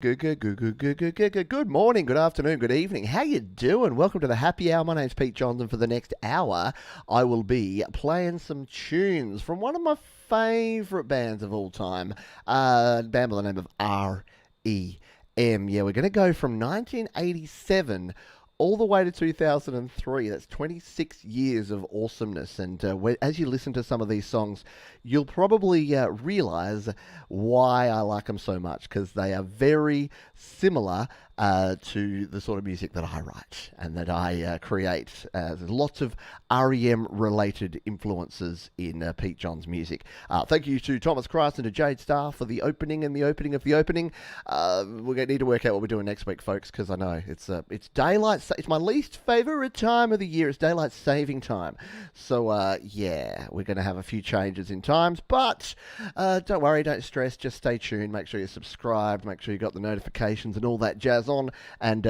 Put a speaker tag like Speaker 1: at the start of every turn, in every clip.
Speaker 1: Good morning, good afternoon, good evening. How you doing? Welcome to the Happy Hour. My name's Pete Johnson. For the next hour, I will be playing some tunes from one of my favourite bands of all time, a band by the name of R.E.M. Yeah, we're going to go from 1987 all the way to 2003. That's 26 years of awesomeness. And as you listen to some of these songs, you'll probably realize why I like them so much, because they are very similar to the sort of music that I write and that I create. There's lots of R.E.M. related influences in Pete John's music. Thank you to Thomas Christ and to Jade Starr for the opening and the opening of the opening. We're going to need to work out what we're doing next week, folks, because I know it's daylight. It's my least favorite time of the year. It's daylight saving time. So yeah, we're going to have a few changes in times, but don't worry, don't stress. Just stay tuned. Make sure you're subscribed. Make sure you got the notifications and all that jazz on, and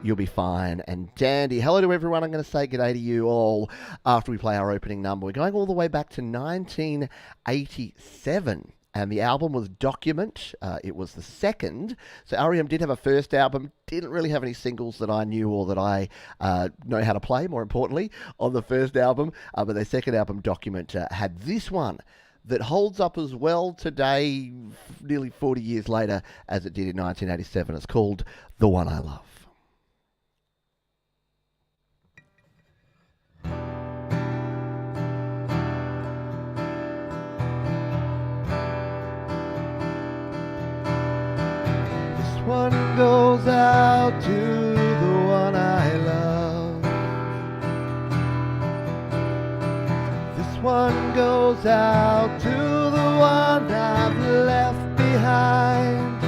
Speaker 1: you'll be fine and dandy. Hello to everyone. I'm going to say g'day to you all after we play our opening number. We're going all the way back to 1987. And the album was Document. It was the second. So R.E.M. did have a first album, didn't really have any singles that I knew or that I know how to play, more importantly, on the first album. But their second album, Document, had this one that holds up as well today, nearly 40 years later, as it did in 1987. It's called The One I Love. One goes out to the one I love. This one goes out to the one I've left behind.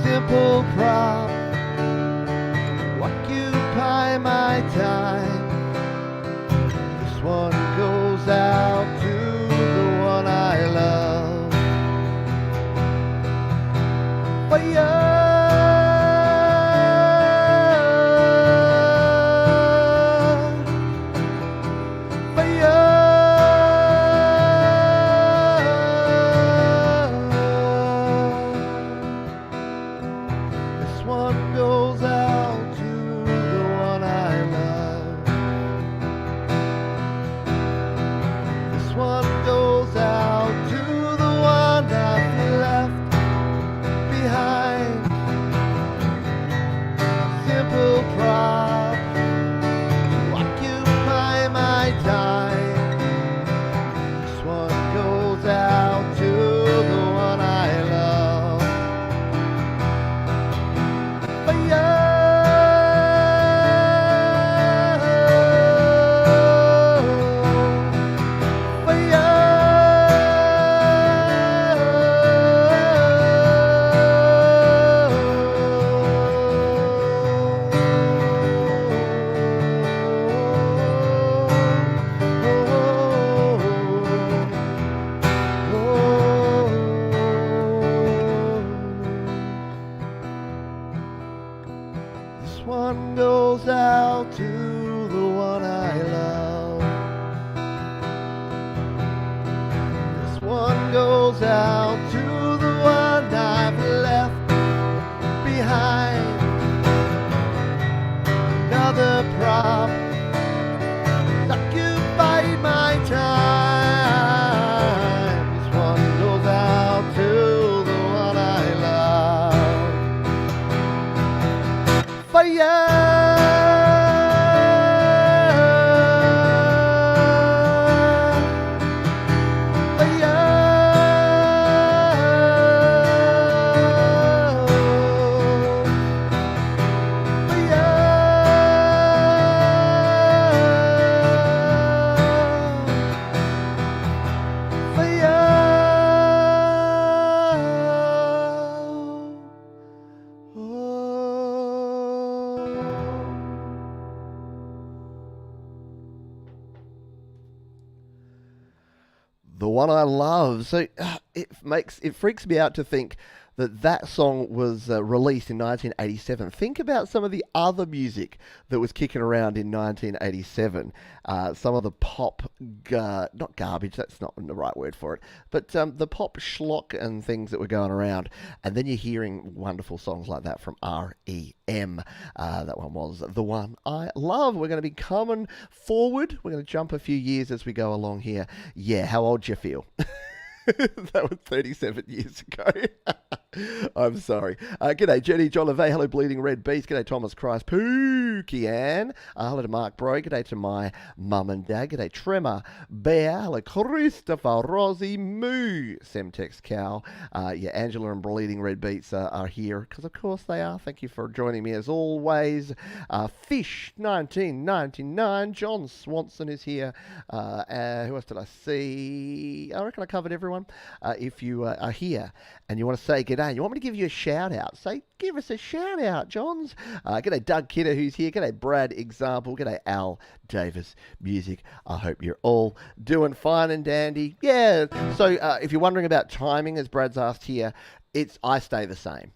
Speaker 1: Simple prop, occupy my time. This one goes out to the one I love. For you, for you. This one goes out to the one I love. This one goes out to the one I've left behind. Simple prop, occupy my time. This one goes out to the one I love. For you. This one goes out to the one I love. This one goes out to the one I've left behind. Another prop occupied my time. This one goes out to the one I love. For you. The one I love. So it freaks me out to think that song was released in 1987. Think about some of the other music that was kicking around in 1987. Some of the pop, not garbage, that's not the right word for it, but the pop schlock and things that were going around. And then you're hearing wonderful songs like that from R.E.M. That one was The One I Love. We're going to be coming forward. We're going to jump a few years as we go along here. Yeah, how old do you feel? That was 37 years ago. I'm sorry. G'day, Jenny Jollivet. Hello, Bleeding Red Beast. G'day, Thomas Christ. Pookie Ann. Hello to Mark Bro. G'day to my mum and dad. G'day, Tremor Bear. Hello, Christopher Rosie Moo. Semtex Cow. Yeah, Angela and Bleeding Red Beats are here, because of course they are. Thank you for joining me as always. Fish 1999. John Swanson is here. Who else did I see? I reckon I covered everyone. If you are here and you want to say g'day, you want me to give you a shout out, say give us a shout out, Johns. G'day Doug Kidder, who's here. G'day Brad Example. G'day Al Davis Music. I hope you're all doing fine and dandy. Yeah, so if you're wondering about timing, as Brad's asked here, I stay the same.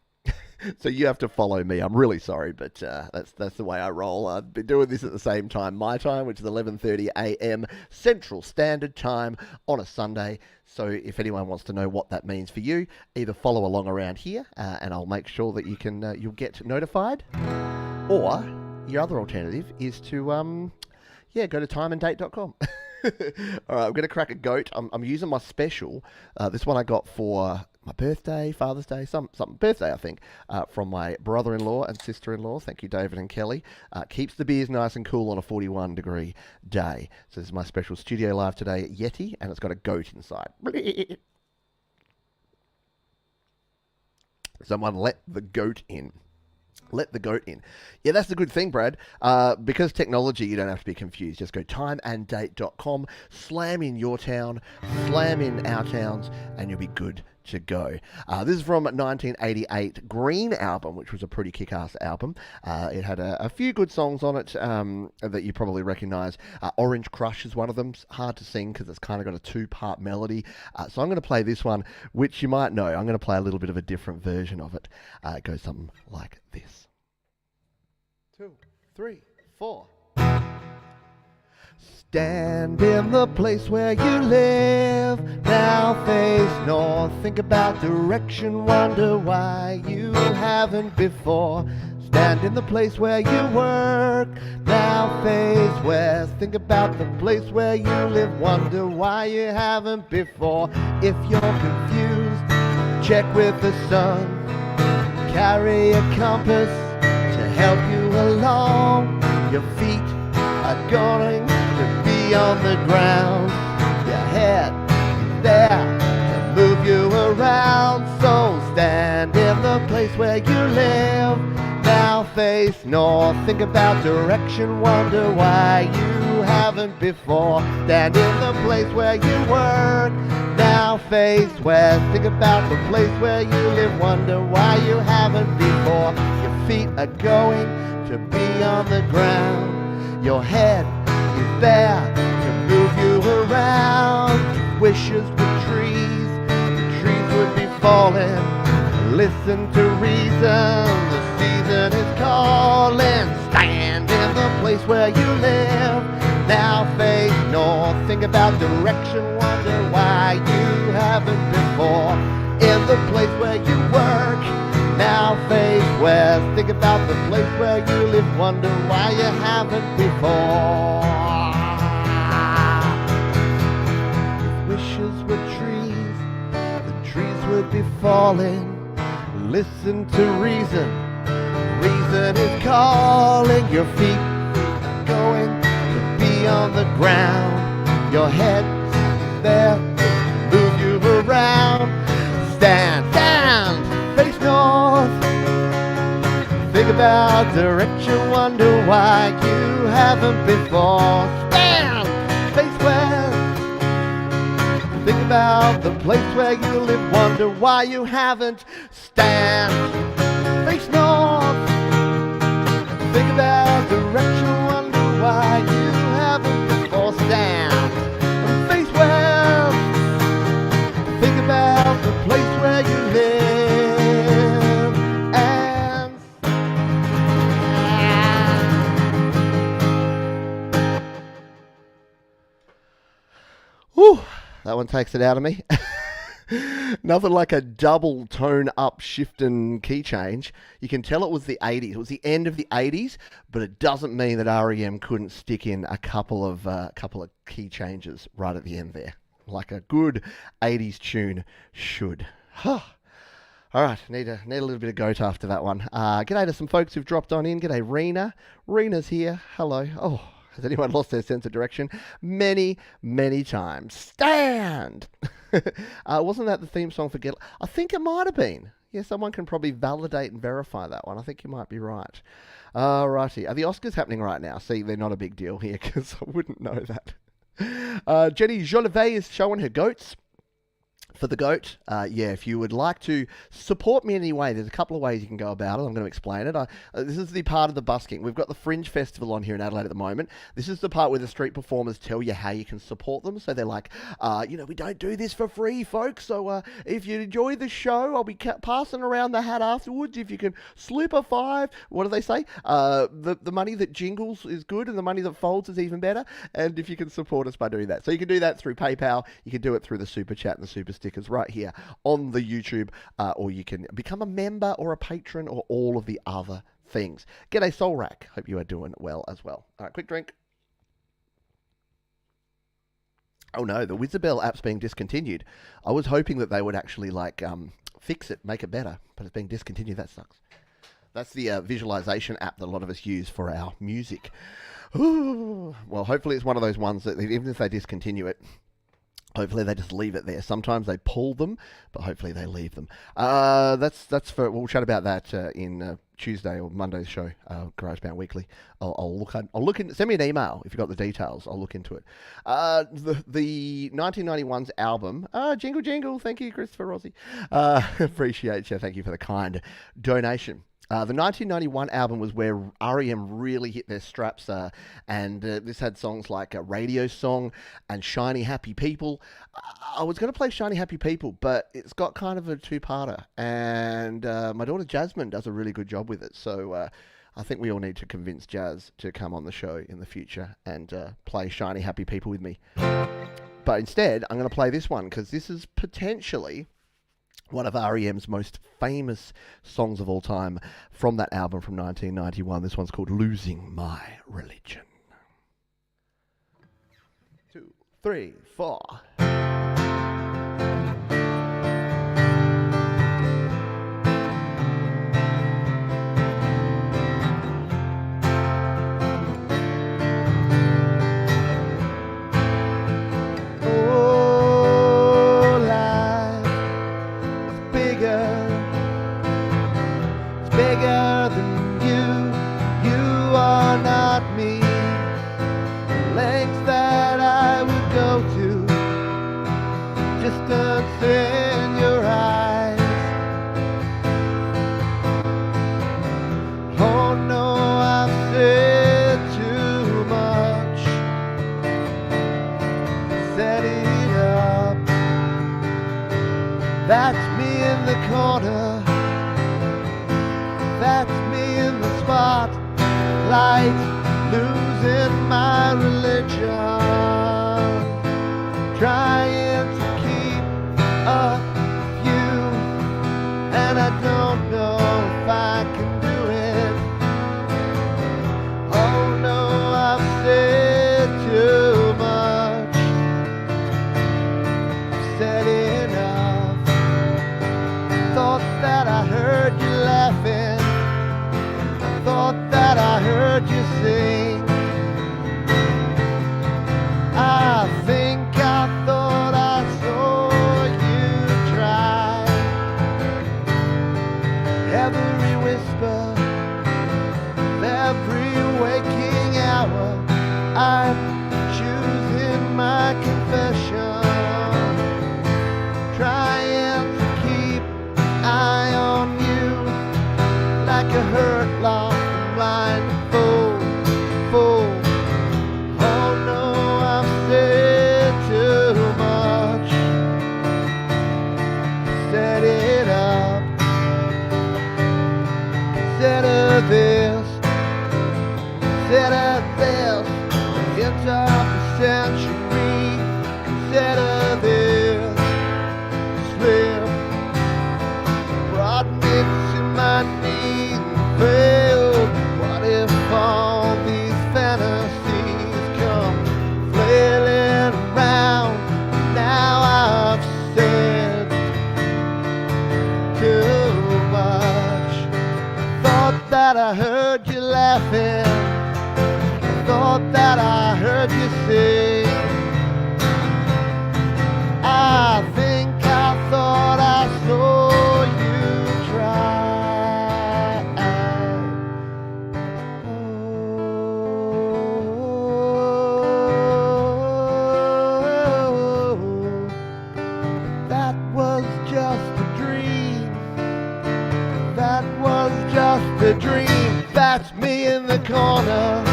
Speaker 1: So you have to follow me. I'm really sorry, but that's the way I roll. I've been doing this at the same time, my time, which is 11:30 a.m. Central Standard Time on a Sunday. So if anyone wants to know what that means for you, either follow along around here, and I'll make sure that you'll get notified. Or your other alternative is to go to timeanddate.com. All right, I'm going to crack a goat. I'm using my special. This one I got for my birthday, Father's Day, something birthday, I think, from my brother-in-law and sister-in-law. Thank you, David and Kelly. Keeps the beers nice and cool on a 41-degree day. So this is my special studio live today at Yeti, and it's got a goat inside. Someone let the goat in. Let the goat in. Yeah, that's the good thing, Brad. Because technology, you don't have to be confused. Just go timeanddate.com, slam in your town, slam in our towns, and you'll be good to go. This is from 1988 Green album, which was a pretty kick-ass album. It had a few good songs on it that you probably recognise. Orange Crush is one of them. It's hard to sing because it's kind of got a two-part melody. So I'm going to play this one, which you might know. I'm going to play a little bit of a different version of it. It goes something like this. 2, 3, 4. Stand in the place where you live, now face north, think about direction, wonder why you haven't before. Stand in the place where you work, now face west, think about the place where you live, wonder why you haven't before. If you're confused, check with the sun, carry a compass to help you along. Your feet are going to be on the ground, your head is there to move you around. So stand in the place where you live, now face north, think about direction, wonder why you haven't before. Stand in the place where you work, now face west, think about the place where you live, wonder why you haven't before. Your feet are going to be on the ground, your head is there to move you around. Wishes were trees, the trees would be falling. Listen to reason, the season is calling. Stand in the place where you live, now face north, think about direction, wonder why you haven't before. In the place where you work, now face west, think about the place where you live, wonder why you haven't before. If wishes were trees, the trees would be falling. Listen to reason, reason is calling. Your feet are going to be on the ground, your head is there to move you around. Stand down, face north, think about direction, wonder why you haven't before. Stand, face west, think about the place where you live, wonder why you haven't. Stand, face north, think about direction, wonder why you haven't before. Stand, face west, think about the place where you live. That one takes it out of me. Nothing like a double tone up shift and key change. You can tell it was the 80s. It was the end of the 80s, but it doesn't mean that R.E.M. couldn't stick in a couple of key changes right at the end there, like a good 80s tune should. All right, need a little bit of goat after that one. G'day to some folks who've dropped on in. G'day, Rena. Rena's here. Hello. Oh, has anyone lost their sense of direction? Many, many times. Stand! Wasn't that the theme song for Get... I think it might have been. Yeah, someone can probably validate and verify that one. I think you might be right. Righty. Are the Oscars happening right now? See, they're not a big deal here because I wouldn't know that. Jenny Jolivet is showing her goats. For the goat, if you would like to support me in any way, there's a couple of ways you can go about it. I'm going to explain it. This is the part of the busking. We've got the Fringe Festival on here in Adelaide at the moment. This is the part where the street performers tell you how you can support them. So they're like, we don't do this for free, folks. So if you enjoy the show, I'll be passing around the hat afterwards. If you can slip a $5, what do they say? The money that jingles is good and the money that folds is even better. And if you can support us by doing that. So you can do that through PayPal. You can do it through the Super Chat and the Super Stickers right here on the YouTube, or you can become a member or a patron or all of the other things. G'day Soul Rack. Hope you are doing well as well. All right, quick drink. Oh no, the Wizabell app's being discontinued. I was hoping that they would actually fix it, make it better, but it's being discontinued. That sucks. That's the visualization app that a lot of us use for our music. Ooh. Well, hopefully it's one of those ones that even if they discontinue it, hopefully they just leave it there. Sometimes they pull them, but hopefully they leave them. That's for. We'll chat about that in Tuesday or Monday's show, GarageBand Weekly. I'll look in. Send me an email if you've got the details. I'll look into it. The 1991's album. Jingle Jingle. Thank you, Christopher Rossi. Appreciate you. Thank you for the kind donation. The 1991 album was where R.E.M. really hit their straps, and this had songs like Radio Song and Shiny Happy People. I was going to play Shiny Happy People, but it's got kind of a two-parter, and my daughter Jasmine does a really good job with it, so I think we all need to convince Jazz to come on the show in the future and play Shiny Happy People with me. But instead, I'm going to play this one, because this is potentially one of R.E.M's most famous songs of all time from that album from 1991. This one's called Losing My Religion. 2, 3, 4. In your eyes. Oh no, I've said too much. Set it up. That's me in the corner. That's me in the spotlight, losing my religion, trying to up you, and I don't know if I can do it. Oh no, I've said too much. I've said enough. Thought that I heard you laughing. Thought that I heard you sing. I think I thought I saw every whisper, every waking hour, I'm choosing my confession, trying to keep an eye on you, like a hurt, lost, and blind fool. Oh no, I've said too much, set it up. Consider this, end of the century. Consider this. that I heard you laughing. I thought that I heard you sing. I think I thought I saw you try. Oh, that was just a dream. That was just a dream. That's me in the corner.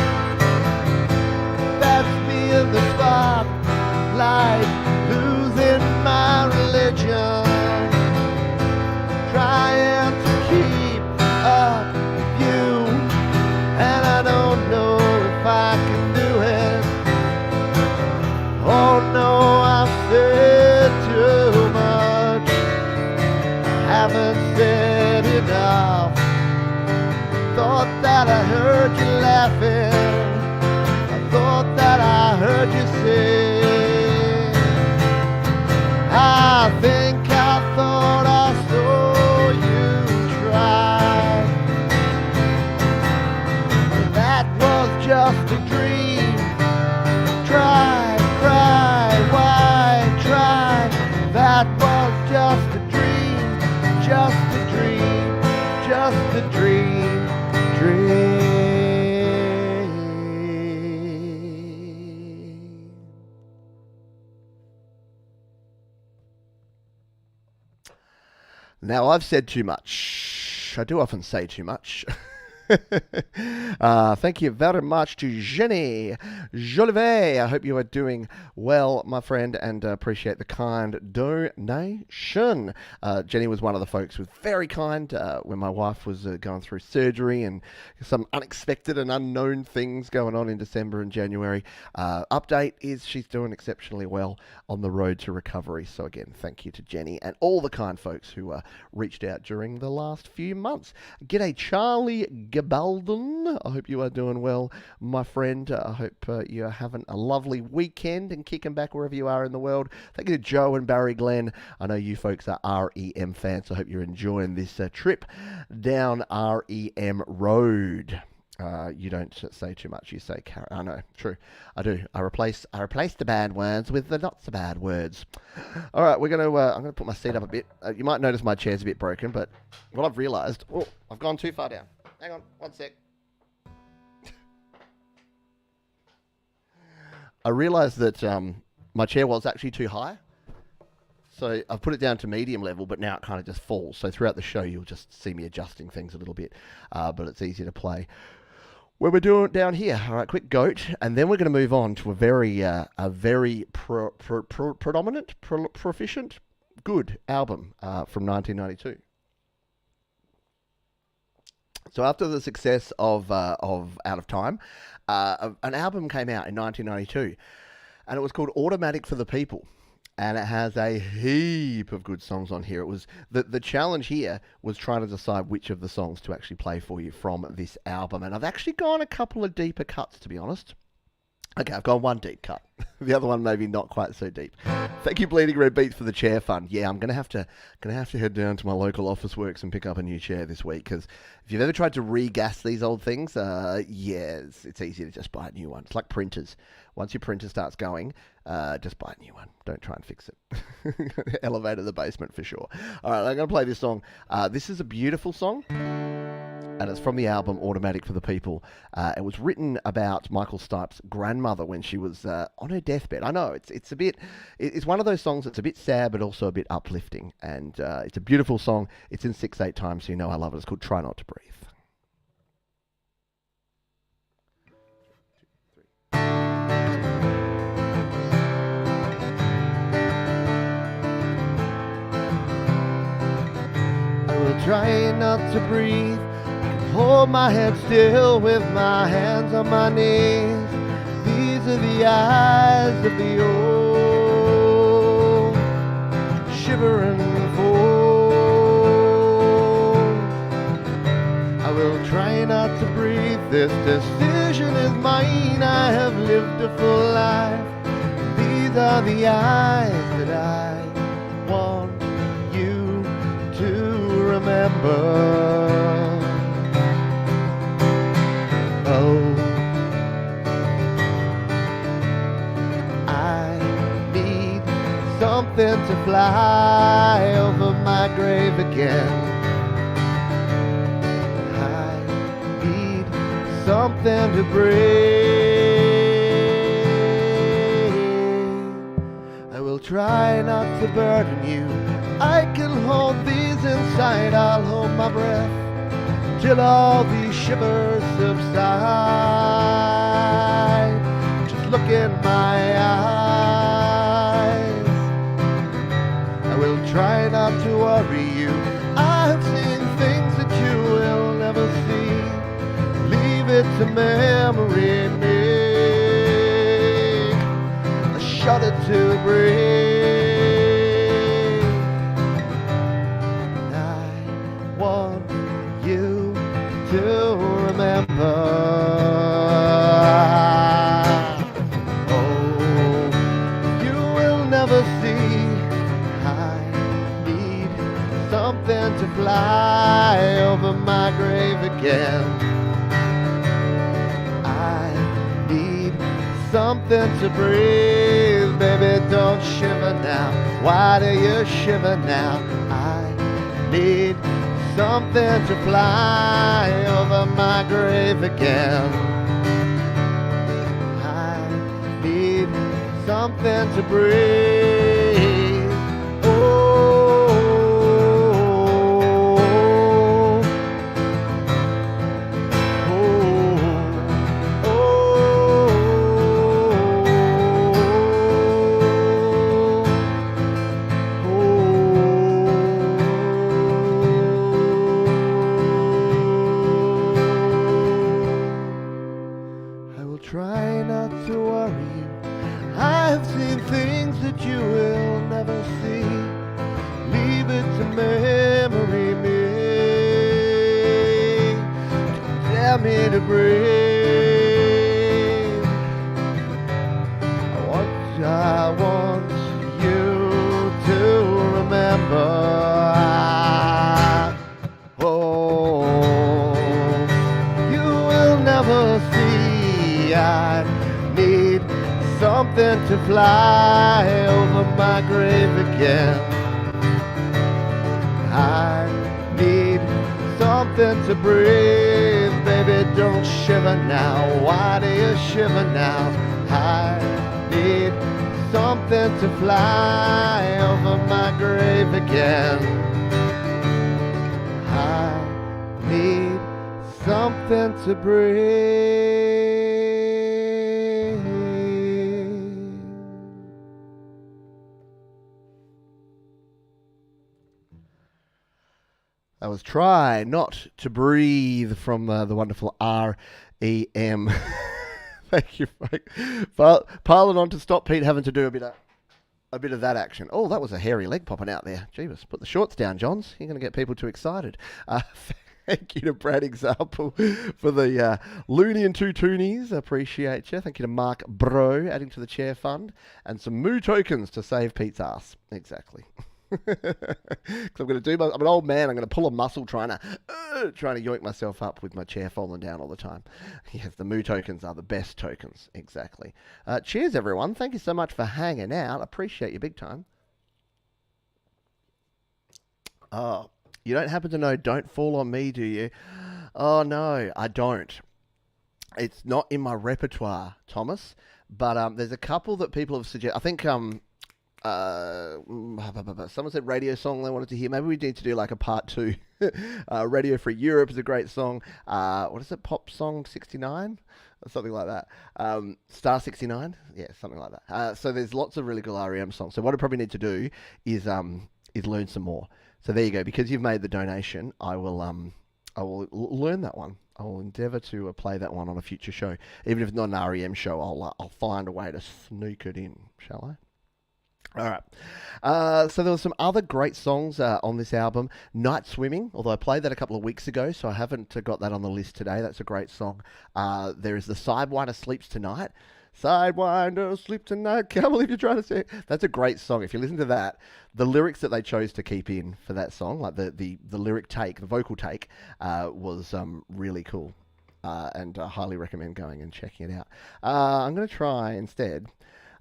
Speaker 1: That's me in the spotlight, losing my religion, trying to keep up with you, and I don't know if I can do it. Oh no, I've said too much, haven't said enough. Thought that I heard you laughing, I thought that I heard you sing. I think I thought I saw you try. That was just a dream. Try, cry, why try? That was just a dream, just a dream, just a dream, dream. Now, I've said too much. I do often say too much. Thank you very much to Jenny Jolivet. I hope you are doing well, my friend, and appreciate the kind donation. Jenny was one of the folks who was very kind when my wife was going through surgery and some unexpected and unknown things going on in December and January. Update is she's doing exceptionally well on the road to recovery. So again, thank you to Jenny and all the kind folks who reached out during the last few months. G'day, Charlie Gabalden. I hope you are doing well, my friend. I hope you are having a lovely weekend and kicking back wherever you are in the world. Thank you to Joe and Barry Glenn. I know you folks are R.E.M fans, so I hope you're enjoying this trip down R.E.M Road. You don't say too much, you say carrot. I know, true. I do. I replace the bad words with the not so bad words. All right, I'm gonna put my seat up a bit. You might notice my chair's a bit broken, but what I've realised, I've gone too far down. Hang on, one sec. I realised that my chair was actually too high. So I've put it down to medium level, but now it kind of just falls. So throughout the show, you'll just see me adjusting things a little bit, but it's easier to play when we're doing it down here. All right, quick goat, and then we're going to move on to a very proficient, good album from 1992. So after the success of Out of Time, an album came out in 1992, and it was called Automatic for the People. And it has a heap of good songs on here. It was the challenge here was trying to decide which of the songs to actually play for you from this album. And I've actually gone a couple of deeper cuts, to be honest. Okay, I've gone one deep cut. The other one maybe not quite so deep. Thank you, Bleeding Red Beats, for the chair fund. Yeah, I'm gonna have to head down to my local office works and pick up a new chair this week, because if you've ever tried to regas these old things, it's easy to just buy a new one. It's like printers. Once your printer starts going, just buy a new one. Don't try and fix it. Elevator the basement for sure. All right, I'm gonna play this song. This is a beautiful song. And it's from the album Automatic for the People. It was written about Michael Stipe's grandmother when she was on her deathbed. I know, it's one of those songs that's a bit sad, but also a bit uplifting. And it's a beautiful song. It's in 6/8 time, so you know I love it. It's called Try Not to Breathe. I will try not to breathe. Hold my head still with my hands on my knees. These are the eyes of the old, shivering fool. I will try not to breathe. This decision is mine. I have lived a full life. These are the eyes that I want you to remember. to fly over my grave again. I need something to breathe. I will try not to burden you. I can hold these inside. I'll hold my breath till all these shivers subside. Just look in my eyes. I will try not to worry you. I've seen things that you will never see. Leave it to memory. Make a shudder to breathe. And I want you to remember. Oh, you will never see. I need something to fly over my grave again. I need something to breathe. Baby, don't shiver now. Why do you shiver now? I need something to fly over my grave again. I need something to breathe. Oh, oh, oh, I will try not to worry you. I've seen things that you will never see. Leave it to memory, me. Dare me to breathe. I want you to remember. Oh, you will never see. I need something to fly over my grave again. I need something to breathe. Baby, don't shiver now. Why do you shiver now? I need something to fly over my grave again. I need something to breathe. That was Try Not to Breathe from the wonderful R.E.M. Thank you, Frank. Piling on to stop Pete having to do a bit of that action. Oh, that was a hairy leg popping out there. Jeebus, put the shorts down, Johns. You're going to get people too excited. Thank you to Brad Example for the loony and two toonies. Appreciate you. Thank you to Mark Bro adding to the chair fund. And some moo tokens to save Pete's ass. Exactly. I'm an old man. I'm going to pull a muscle trying to yoink myself up with my chair falling down all the time. Yes, the moo tokens are the best tokens. Exactly. Cheers, everyone. Thank you so much for hanging out. Appreciate you big time. Oh, you don't happen to know Don't Fall on Me, do you? Oh, no, I don't. It's not in my repertoire, Thomas. But there's a couple that people have suggested. I think someone said radio song they wanted to hear. Maybe we need to do like a part 2. Radio Free Europe is a great song. What is it? Pop Song 69? Or something like that. Star 69? Yeah, something like that. So there's lots of really good R.E.M. songs. So what I probably need to do is learn some more. So there you go. Because you've made the donation, I will learn that one. I will endeavour to play that one on a future show. Even if it's not an R.E.M. show, I'll find a way to sneak it in, shall I? All right. So there were some other great songs on this album. Night Swimming, although I played that a couple of weeks ago, so I haven't got that on the list today. That's a great song. There is The Sidewinder Sleeps Tonight. Sidewinder, sleep tonight. Can't believe you're trying to say it. That's a great song. If you listen to that, the lyrics that they chose to keep in for that song, like the lyric take, the vocal take, was really cool. And I highly recommend going and checking it out. I'm going to try instead.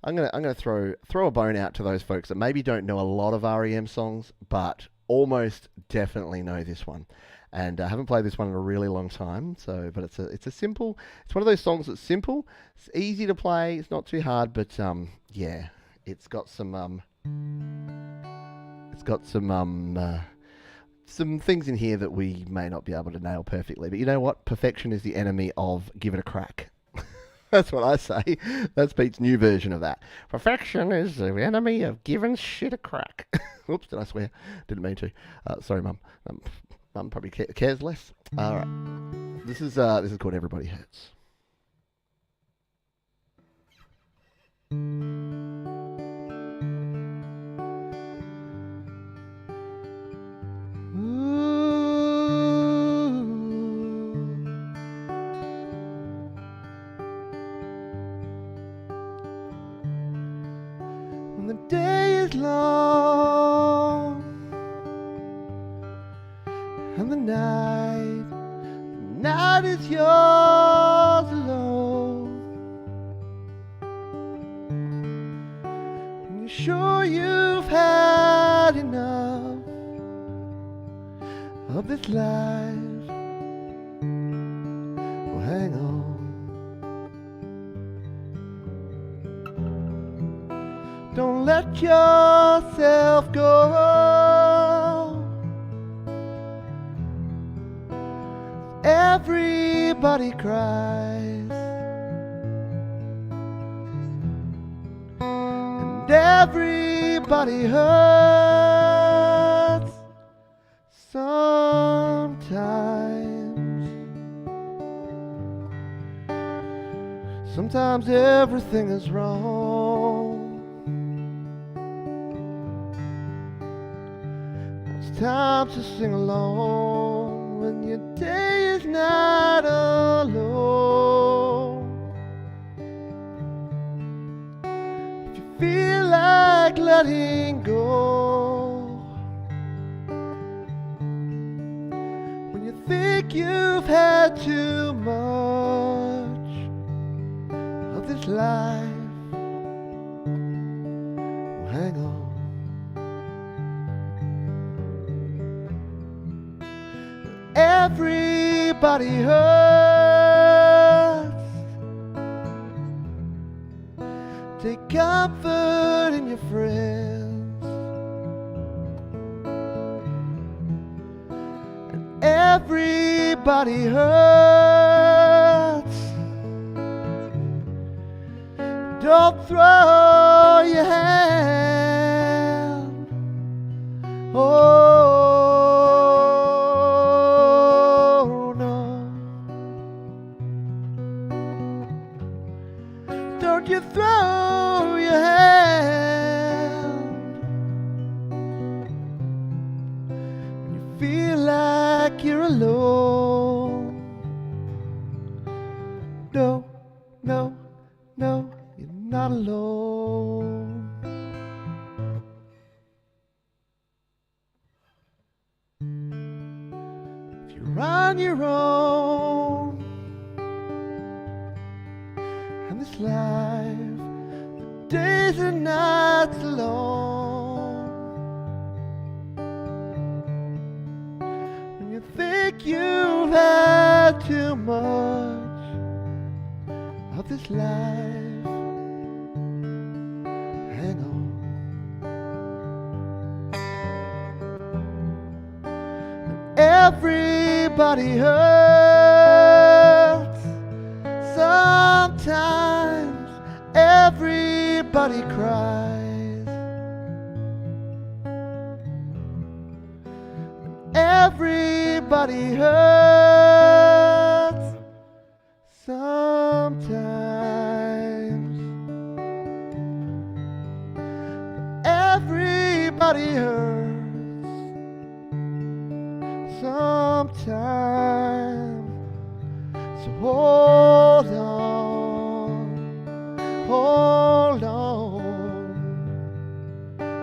Speaker 1: I'm gonna throw a bone out to those folks that maybe don't know a lot of R.E.M songs, but almost definitely know this one. And I haven't played this one in a really long time, but it's a simple. It's one of those songs that's simple. It's easy to play. It's not too hard, but yeah, it's got some things in here that we may not be able to nail perfectly. But you know what? Perfection is the enemy of give it a crack. That's what I say. That's Pete's new version of that. Perfection is the enemy of giving shit a crack. Oops, did I swear? Didn't mean to. Sorry, Mum. Mum probably cares less. All right. This is called Everybody Hurts. When the day is long and the night is yours alone, and you're sure you've had enough of this life, well, hang on. Don't let yourself go. Everybody cries, and everybody hurts sometimes. Sometimes everything is wrong. It's time to sing along when your day is not alone. If you feel like letting go, when you think you've had too much of this life, well, hang on. Everybody hurts. Take comfort in your friends, and everybody hurts. Don't throw your hand. Oh, don't you throw your hand when you feel like you're alone. No, no, no, you're not alone. If you're on your own, and this life, the days and nights alone, when you think you've had too much of this life, hang on. Everybody hurts sometimes. Everybody cries. Everybody hurts sometimes. Everybody hurts sometimes. So hold on, hold on,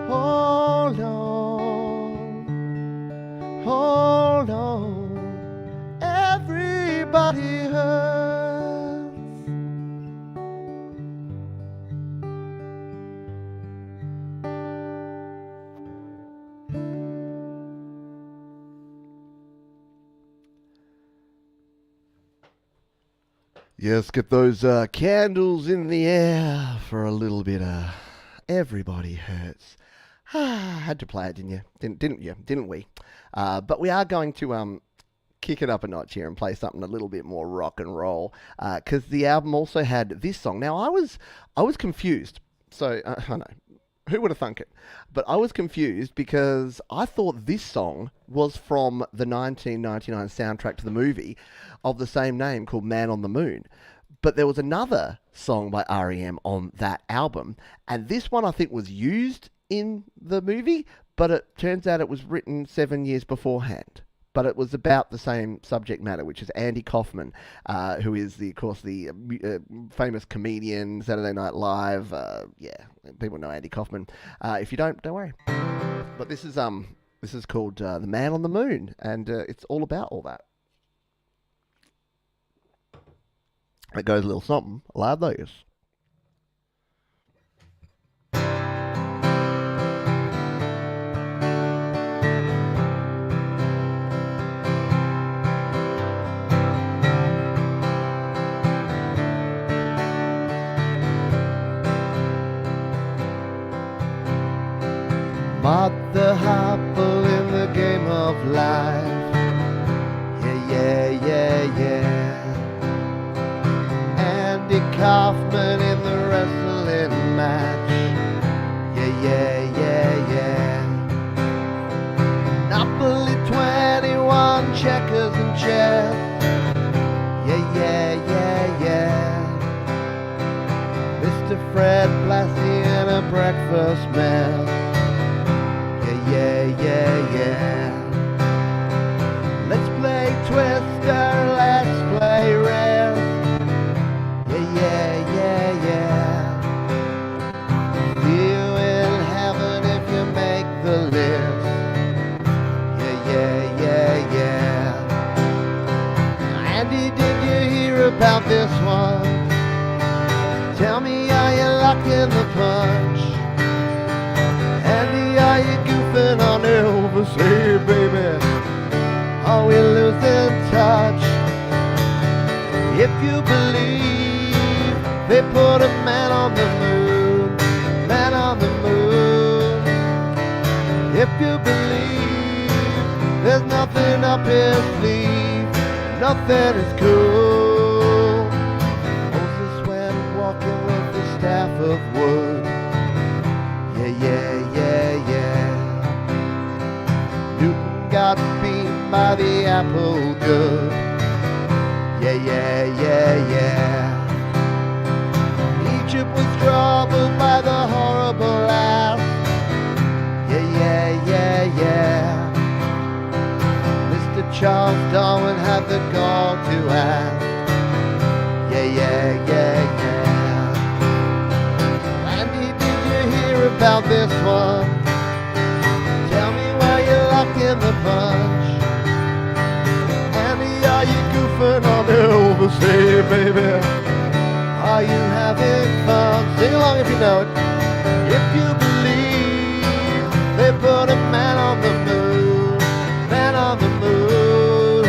Speaker 1: hold on, hold on. Everybody hurts. Yes, get those candles in the air for a little bit of Everybody Hurts. Had to play it, didn't you? Didn't you? Didn't we? But we are going to kick it up a notch here and play something a little bit more rock and roll because the album also had this song. Now I was confused. So I know. Who would have thunk it? But I was confused because I thought this song was from the 1999 soundtrack to the movie of the same name called Man on the Moon. But there was another song by R.E.M. on that album, and this one I think was used in the movie, but it turns out it was written 7 years beforehand. But it was about the same subject matter, which is Andy Kaufman, who is, of course, the famous comedian, Saturday Night Live. Yeah, people know Andy Kaufman. If you don't worry. But this is called The Man on the Moon, and it's all about all that. It goes a little something like this. Mother Hopple in the game of life. Yeah, yeah, yeah, yeah. Andy Kaufman in the wrestling match. Yeah, yeah, yeah, yeah. Napoli 21, checkers and chess. Yeah, yeah, yeah, yeah. Mr. Fred Blassie in a breakfast mess. Yeah, yeah, yeah. Let's play Twister, let's play Rest. Yeah, yeah, yeah, yeah. See you in heaven if you make the list. Yeah, yeah, yeah, yeah. Andy, did you hear about this one? Tell me, are you locked in the punch? Andy, are you goofing on Elvis? Hey, baby, are we losing touch? If you believe they put a man on the moon, man on the moon. If you believe there's nothing up his sleeve, nothing is cool. Moses went walking with the staff of wood. Yeah, yeah, yeah, yeah. Newton got beaten by the apple good. Yeah, yeah, yeah, yeah. Egypt was troubled by the horrible laugh. Yeah, yeah, yeah, yeah. Mr. Charles Darwin had the gall to ask. Yeah, yeah, yeah, yeah. About this one, tell me why you're locked in the punch. Andy, are you goofing on Elvis? Hey, baby, are you having fun? Sing along if you know it. If you believe they put a man on the moon, man on the moon.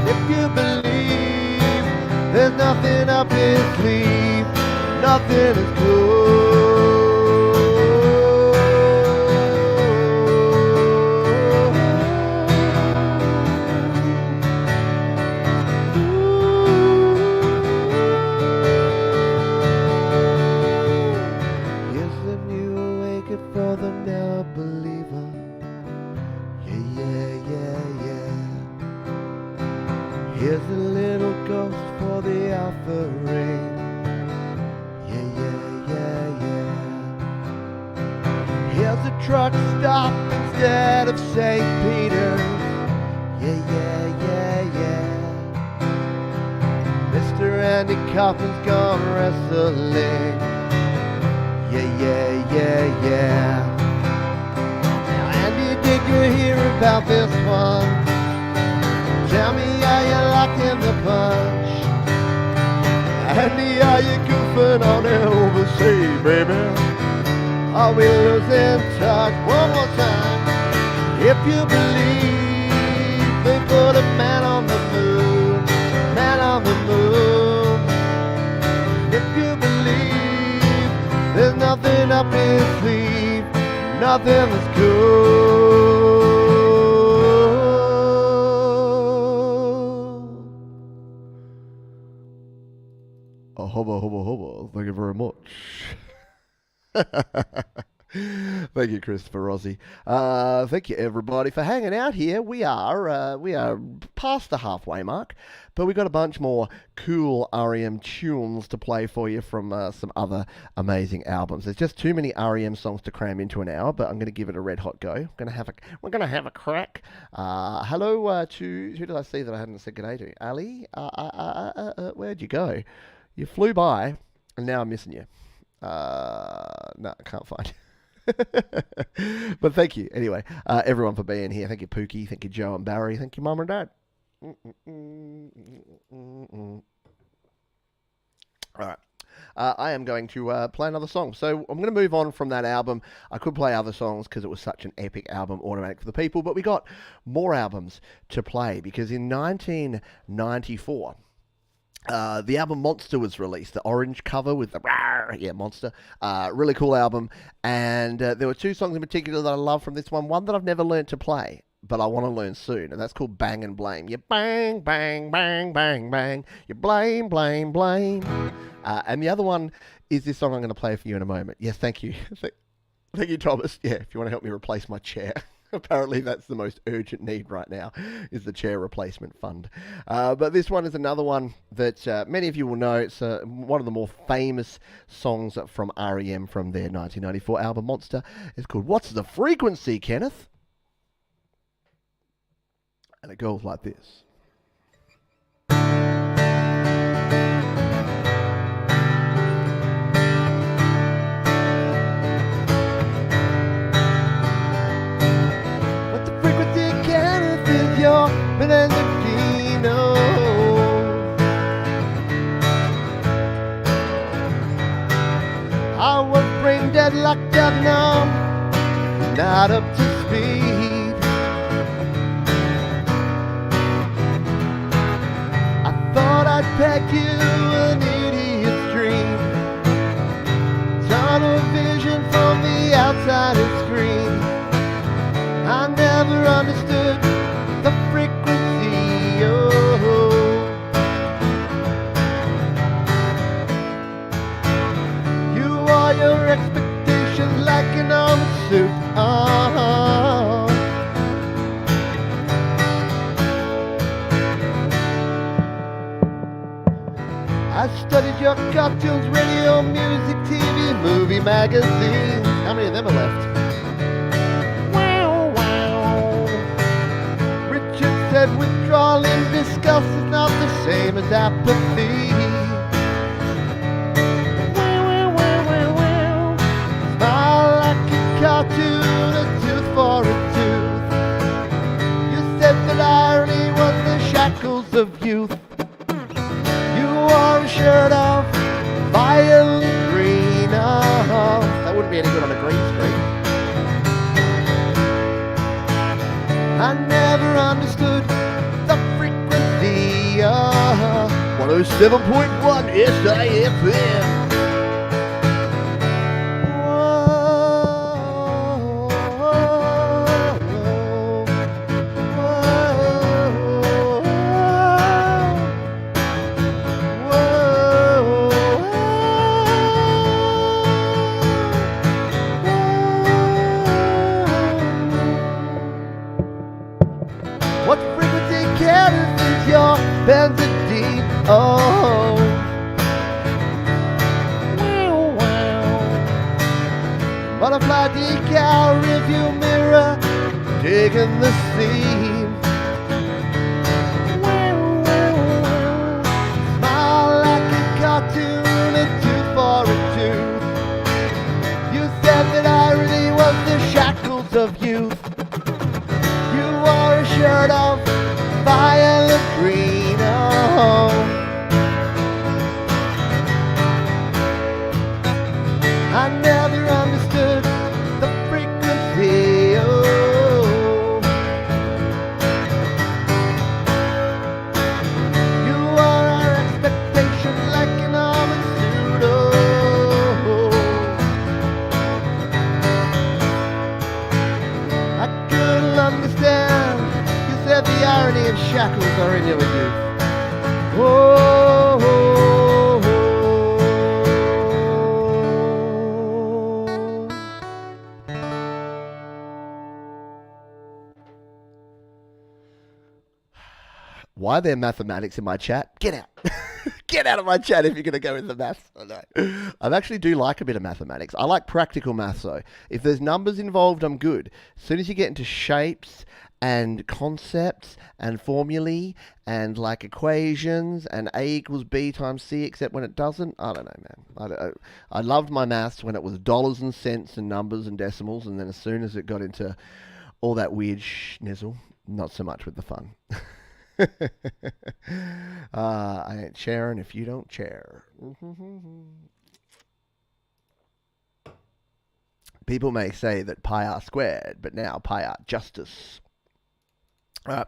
Speaker 1: If you believe there's nothing up his sleeve, nothing is cool. Here's a little ghost for the offering. Yeah, yeah, yeah, yeah. Here's a truck stop instead of St. Peter's. Yeah, yeah, yeah, yeah. Mr. Andy Kaufman's gone wrestling. Yeah, yeah, yeah, yeah. Now, Andy, did you hear about this one? Tell me, are you locked in the punch? Andy, are you goofing on Elvis? Hey, baby, are we losing touch? One more time. If you believe they put a man on the moon, man on the moon. nothing is cool. Oh, hubba, hubba, hubba. Thank you very much. Thank you, Christopher Rossi. Thank you, everybody, for hanging out here. We are past the halfway mark, but we've got a bunch more cool R.E.M. tunes to play for you from some other amazing albums. There's just too many R.E.M. songs to cram into an hour, but I'm going to give it a red hot go. We're going to have a crack. Hello to who did I see that I hadn't said good day to? Ali? Where'd you go? You flew by, and now I'm missing you. No, I can't find you. But thank you anyway, everyone, for being here. Thank you, Pookie. Thank you, Joe and Barry. Thank you, Mum and Dad. All right. I am going to play another song. So I'm going to move on from that album. I could play other songs because it was such an epic album, Automatic for the People, but we got more albums to play because in 1994, the album Monster was released, the orange cover with the Monster. Really cool album. And there were two songs in particular that I love from this one. One that I've never learned to play, but I want to learn soon, and that's called Bang and Blame. You bang, bang, bang, bang, bang. You blame, blame, blame. And the other one is this song I'm going to play for you in a moment. Yes, thank you. Thank you, Thomas. Yeah, if you want to help me replace my chair. Apparently that's the most urgent need right now, is the chair replacement fund. But this one is another one that many of you will know. It's one of the more famous songs from R.E.M. from their 1994 album Monster. It's called What's the Frequency, Kenneth? And it goes like this. Benedictino. I was brain dead, locked up, numb, not up to speed. I thought I'd pack you an idiot's dream, tunnel vision from the outside of screen. I never understood the frequency, oh. You are your expectations like an armor suit, oh. I studied your cartoons, radio, music, TV, movie, magazines. How many of them are left? Said withdrawal in disgust is not the same as apathy. Smile like a cartoon, a tooth for a tooth. You said that irony was the shackles of youth. You wore a shirt of violet green. Oh, that wouldn't be any good on a green screen. I never understood the frequency. 107.1 SAFM. What frequency carries is your benzidine? Oh, wow, wow. Butterfly decal, review mirror, digging the seam. Wow, wow, wow. Smile like a cartoon, a tooth for a tooth. You said that irony was the shackles of youth. Shirt of violet green, oh. I never understood the frequency, oh. You are our expectation like an armored suit, oh. irony of shackles are in your youth. Oh, oh, oh. Why are there mathematics in my chat? Get out. Get out of my chat if you're going to go with the maths. I know. I actually do like a bit of mathematics. I like practical maths, though. If there's numbers involved, I'm good. As soon as you get into shapes and concepts and formulae and like equations and A equals B times C, except when it doesn't, I don't know, man. I loved my maths when it was dollars and cents and numbers and decimals, and then as soon as it got into all that weird schnizzle, not so much with the fun. I ain't sharing if you don't share. People may say that pi r squared, but now pi r justice. All right.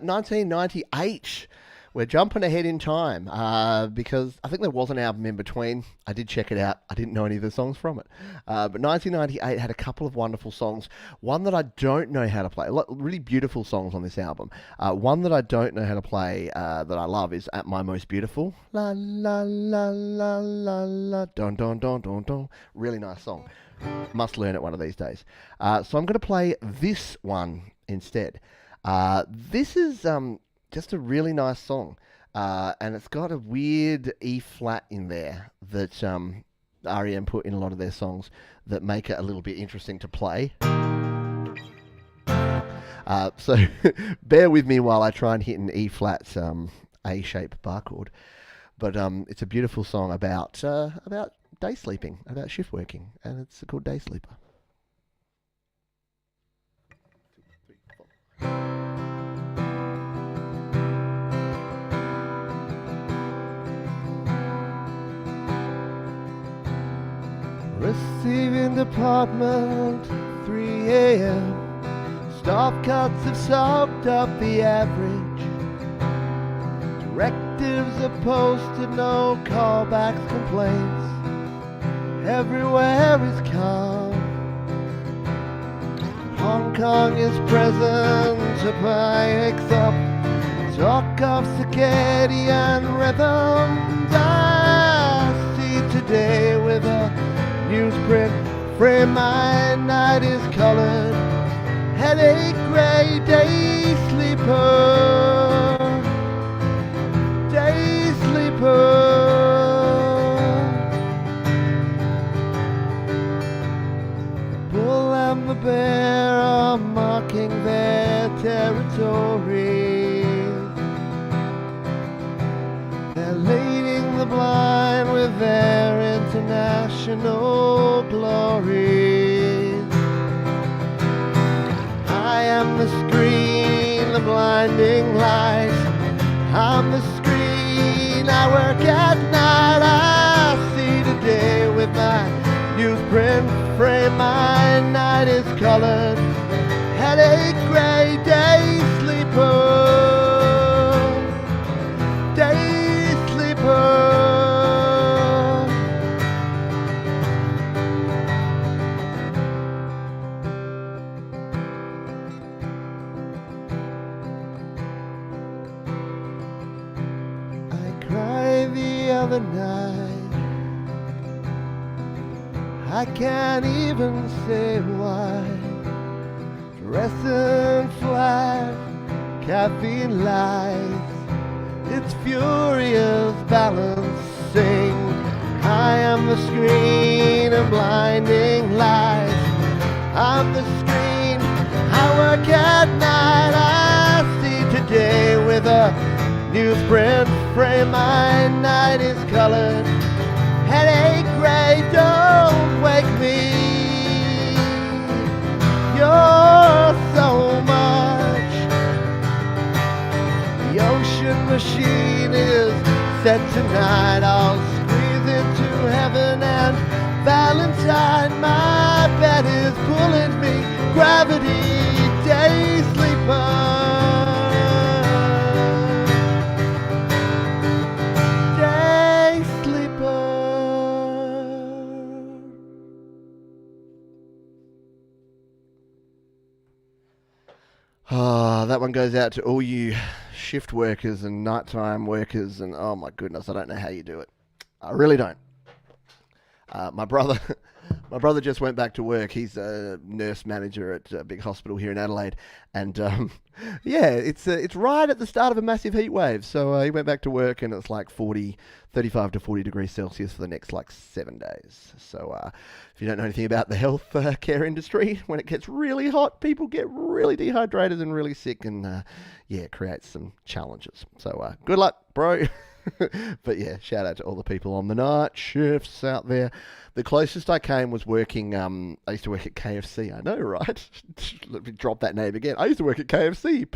Speaker 1: 1998. We're jumping ahead in time because I think there was an album in between. I did check it out. I didn't know any of the songs from it. But 1998 had a couple of wonderful songs. One that I don't know how to play. Really beautiful songs on this album. One that I don't know how to play that I love is At My Most Beautiful. La la la la la la. Don don don don don. Really nice song. Must learn it one of these days. So I'm going to play this one instead. This is just a really nice song, and it's got a weird E flat in there that R.E.M put in a lot of their songs that make it a little bit interesting to play. So bear with me while I try and hit an E flat A-shaped bar chord. But it's a beautiful song about day sleeping, about shift working, and it's called Day Sleeper. Receiving department, 3 a.m. Staff cuts have soaked up the average. Directives are posted, no callbacks, complaints. Everywhere is calm. Hong Kong is present, Japan wakes up. Talk of circadian rhythms. I see today with a newsprint frame, my night is colored. Headache, gray, day sleeper. Day sleeper. The bull and the bear are marking their territory. They're leading the blind with their international glory. I am the screen, the blinding light. I'm the screen, I work at night. I see today with my newsprint frame. My night is colored. Headache, gray, day sleeper. Day sleeper. The night, I can't even say why. Dressing flat, caffeine lights, it's furious balancing. I am the screen and blinding lights. I'm the screen, I work at night. I see today with a newsprint frame, my night is colored. Headache, gray, don't wake me. You're so much. The ocean machine is set tonight. I'll squeeze into heaven and Valentine. My bed is pulling me. Gravity, day sleeper. that one goes out to all you shift workers and nighttime workers, and oh my goodness, I don't know how you do it. I really don't. My brother, my brother just went back to work. He's a nurse manager at a big hospital here in Adelaide, and yeah, it's right at the start of a massive heat wave. So he went back to work, and it's like 35 to 40 degrees Celsius for the next like 7 days. So if you don't know anything about the health care industry, when it gets really hot, people get really dehydrated and really sick, and yeah, it creates some challenges. So good luck, bro. But yeah, shout out to all the people on the night shifts out there. The closest I came was working, I used to work at KFC. I know, right? Let me drop that name again. I used to work at KFC.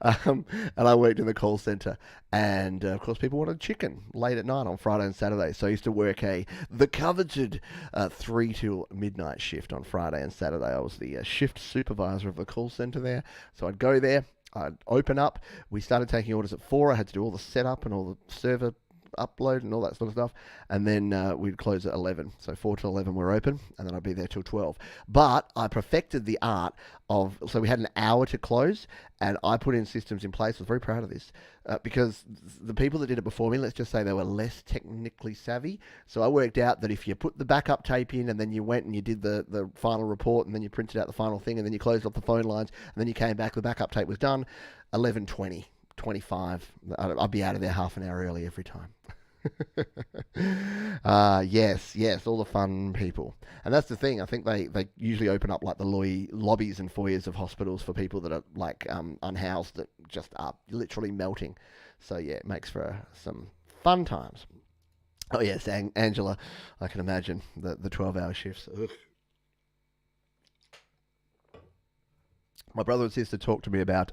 Speaker 1: And I worked in the call centre. And of course, people wanted chicken late at night on Friday and Saturday. So I used to work the coveted 3 till midnight shift on Friday and Saturday. I was the shift supervisor of the call centre there. So I'd go there. I'd open up. We started taking orders at 4. I had to do all the setup and all the server upload and all that sort of stuff. And then we'd close at 11. So 4 till 11 we're open, and then I'd be there till 12. But I perfected the art of, so we had an hour to close, and I put in systems in place. I was very proud of this because the people that did it before me, let's just say they were less technically savvy. So I worked out that if you put the backup tape in, and then you went and you did the final report, and then you printed out the final thing, and then you closed off the phone lines, and then you came back, the backup tape was done, 11:20, 25. I'd be out of there half an hour early every time. Yes, all the fun people. And that's the thing. I think they usually open up like the lobbies and foyers of hospitals for people that are like unhoused, that just are literally melting. So yeah, it makes for some fun times. Oh yes, Angela, I can imagine the 12-hour shifts. Ugh. My brother and sister talked to me about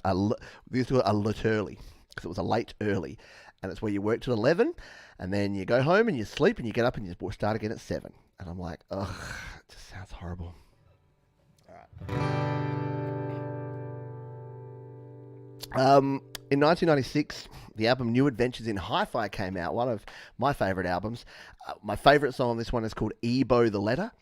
Speaker 1: we used to call it a lit early, because it was a late early, and it's where you work till 11, and then you go home and you sleep, and you get up and you start again at 7. And I'm like, ugh, it just sounds horrible. All right. In 1996, the album New Adventures in Hi-Fi came out, one of my favourite albums. My favourite song on this one is called Ebo the Letter.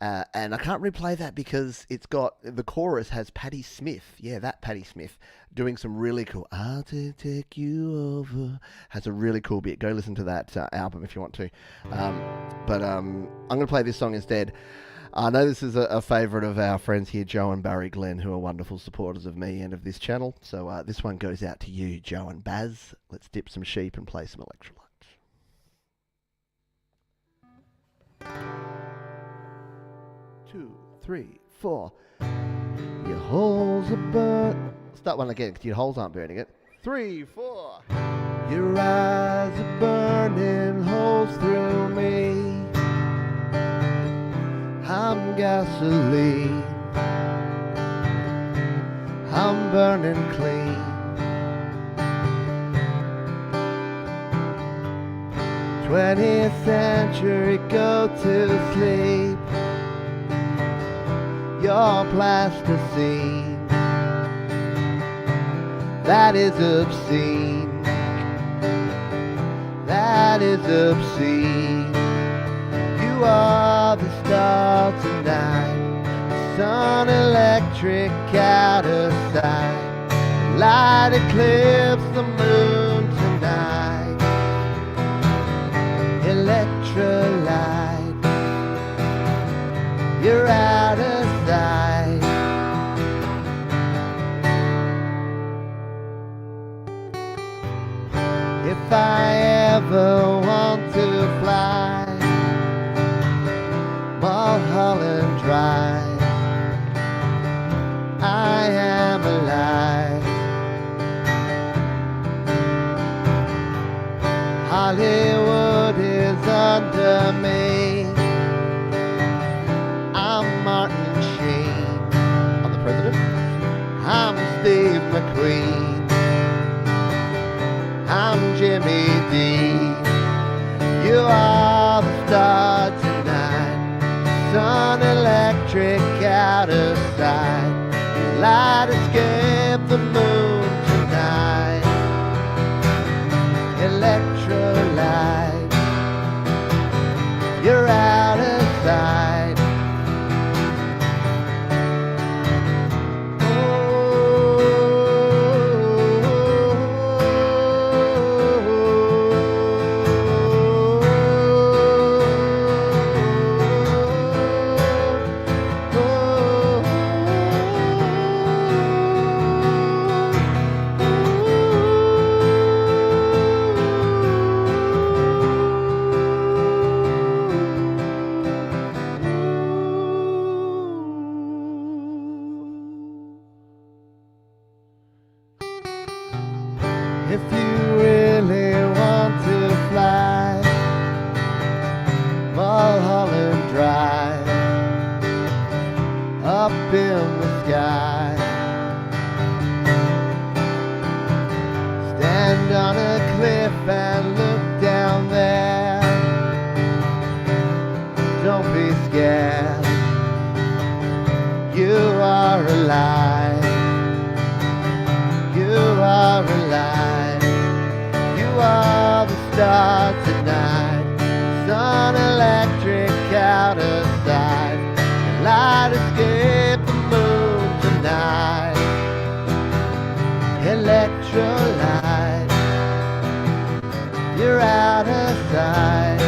Speaker 1: And I can't replay that because it's got, the chorus has Patti Smith, that Patti Smith, doing some really cool, I'll take you over, has a really cool bit. Go listen to that album if you want to. But I'm going to play this song instead. I know this is a favourite of our friends here, Joe and Barry Glenn, who are wonderful supporters of me and of this channel. So this one goes out to you, Joe and Baz. Let's dip some sheep and play some Electrolyte. 2, 3, 4. Your holes are burnt. Start one again because your holes aren't burning it. 3, 4. Your eyes are burning holes through me. I'm gasoline. I'm burning clean. 20th century, go to sleep. Your plasticine, that is obscene. That is obscene. You are the star tonight, sun electric out of sight. Light eclipse the moon tonight. Electrolyte, you're out of sight. If I ever want to fly Mulholland Drive, I am alive. Hollywood is under me. I'm Martin Sheen. I'm the president. I'm Steve McQueen. I'm Jimmy D. You are the star tonight, sun electric out of sight. Light escape the moon tonight. Electrolyte, you're If you really want to fly Mulholland Drive up in the sky, stand on a cliff and look down there. Don't be scared, you are alive. You are alive. You are the star tonight. Sun electric out of sight. Light escape the moon tonight. Electrolyte, you're out of sight.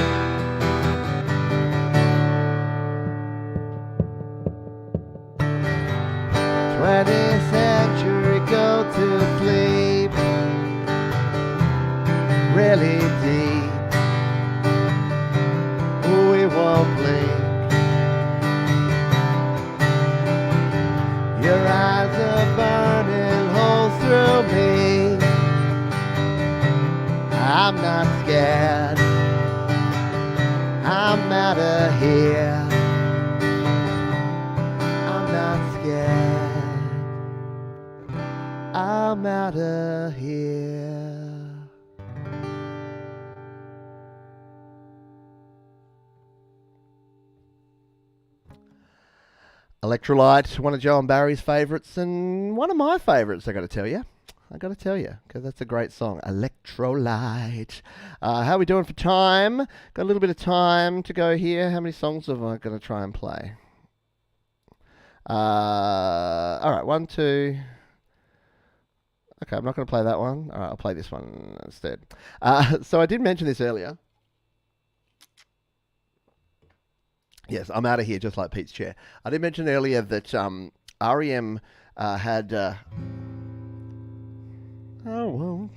Speaker 1: 20th century, go to sleep really deep. We won't blink. Your eyes are burning holes through me. I'm not scared, I'm out of here. I'm not scared, I'm out of here. Electrolyte, one of Joe and Barry's favourites, and one of my favourites, I got to tell you, because that's a great song, Electrolyte. How are we doing for time? Got a little bit of time to go here. How many songs have I got to try and play? All right, 1, 2. Okay, I'm not going to play that one. All right, I'll play this one instead. So I did mention this earlier. Yes, I'm out of here just like Pete's chair. I did mention earlier that R.E.M. had... oh, well...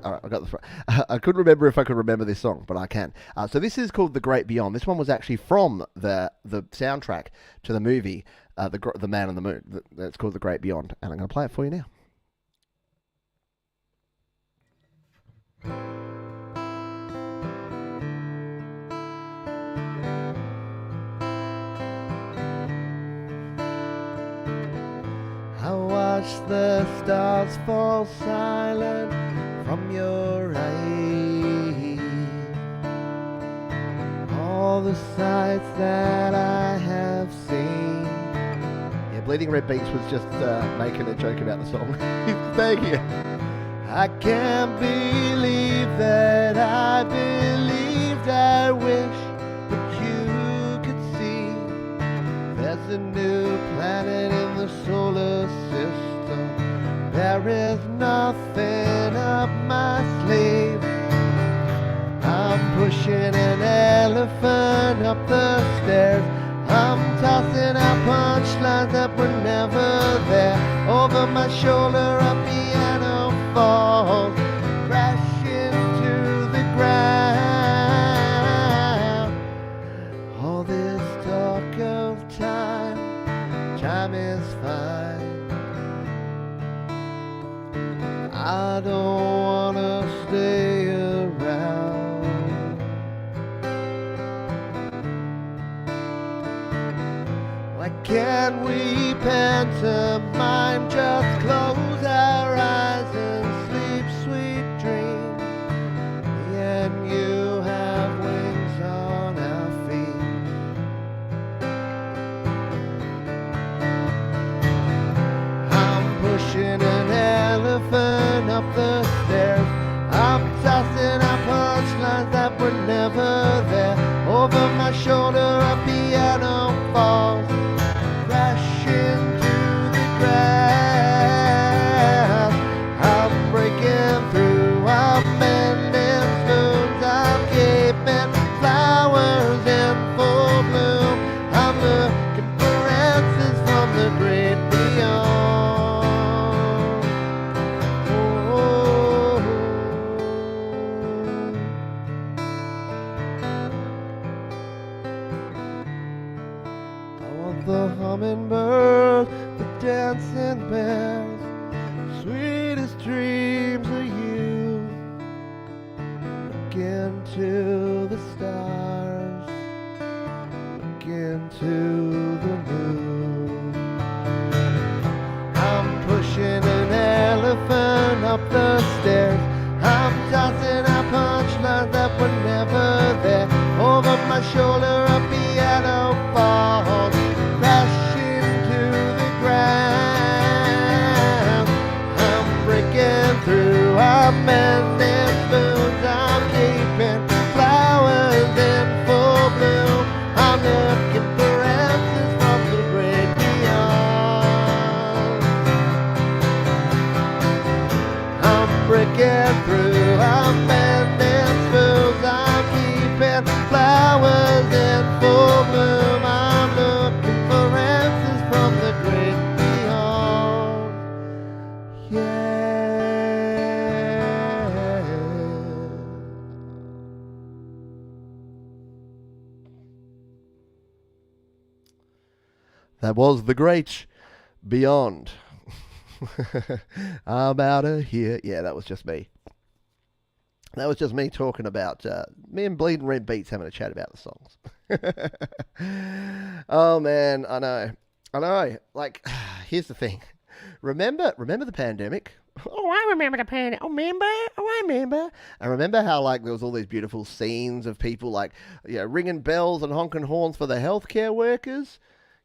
Speaker 1: Alright, I got the front. I couldn't remember if I could remember this song, but I can. So this is called The Great Beyond. This one was actually from the soundtrack to the movie, The Man on the Moon. It's called The Great Beyond, and I'm going to play it for you now. I watch the stars fall silent from your eyes. All the sights that I have seen. Yeah, Bleeding Red Beats was just making a joke about the song. Thank you. I can't believe that I believed I wish that you could see. There's a new planet in the solar system. There is nothing up my sleeve. I'm pushing an elephant up the stairs. I'm tossing out punchlines that were never there. Over my shoulder a piano falls, crashing to the ground. All this talk of time, time is fine. I don't wanna stay around. Why can't we pantomime? Just close our eyes and sleep sweet dreams. Me and you have wings on our feet. I'm pushing an elephant up the stairs. I'm tossing out punchlines that were never there. Over my shoulder a piano falls, crashing to the grass. I'm breaking through, I'm mending spoons, I'm keeping flowers in full bloom. I'm looking for answers from the great beyond. Oh, dancing bears, sweetest dreams of you. Look into the stars, look into the moon. I'm pushing an elephant up the stairs. I'm tossing out punchlines that were never there. Over my shoulder a piano falls, crashing to the ground. I'm breaking through, I'm mending spoons, I'm keeping flowers in full bloom. I'm looking for answers from the great beyond. I'm breaking through, I'm mending spoons, I'm keeping flowers in full bloom. I'm looking for answers from the great beyond. Yeah. That was the great beyond. I'm out of here. Yeah, that was just me. That was just me talking about me and Bleeding Red Beats having a chat about the songs. Oh man, I know. Like, here's the thing. Remember the pandemic? Oh, I remember the pandemic. Oh, I remember. I remember how like there was all these beautiful scenes of people like, you know, ringing bells and honking horns for the healthcare workers.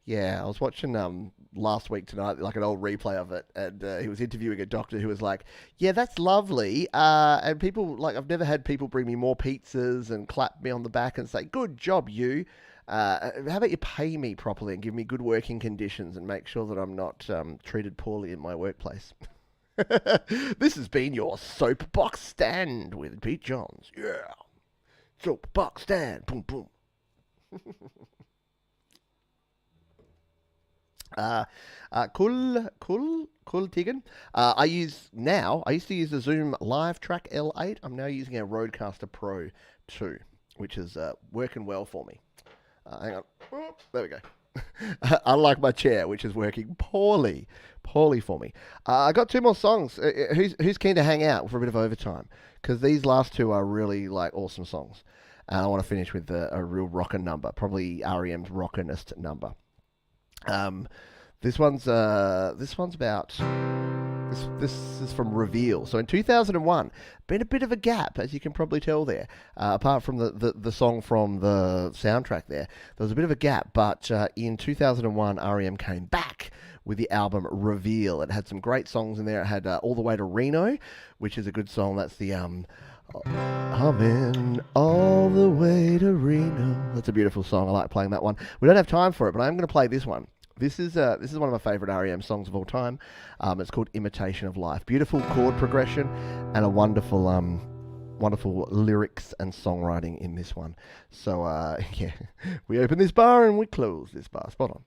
Speaker 1: Yeah, I was watching last week tonight, like an old replay of it, and he was interviewing a doctor who was like, "Yeah, that's lovely," and people like I've never had people bring me more pizzas and clap me on the back and say, "Good job, you." How about you pay me properly and give me good working conditions and make sure that I'm not treated poorly in my workplace? This has been your soapbox stand with Pete Johns. Yeah, soapbox stand. Boom boom. Cool, Tegan. I used to use the Zoom Live Track L8. I'm now using a Rodecaster Pro 2, which is working well for me. Hang on. There we go. Unlike my chair, which is working poorly for me. I got two more songs. Who's keen to hang out for a bit of overtime? Because these last two are really like awesome songs. And I want to finish with a real rockin' number, probably R.E.M's rockinest number. This one's about this is from Reveal. So in 2001, been a bit of a gap, as you can probably tell there. Apart from the song from the soundtrack there was a bit of a gap. But in 2001, R.E.M came back with the album Reveal. It had some great songs in there. It had All the Way to Reno, which is a good song. That's the I'm in all the way to Reno. That's a beautiful song. I like playing that one. We don't have time for it, but I'm going to play this one. This is one of my favourite R.E.M songs of all time. It's called Imitation of Life. Beautiful chord progression and a wonderful lyrics and songwriting in this one. So yeah, we open this bar and we close this bar. Spot on.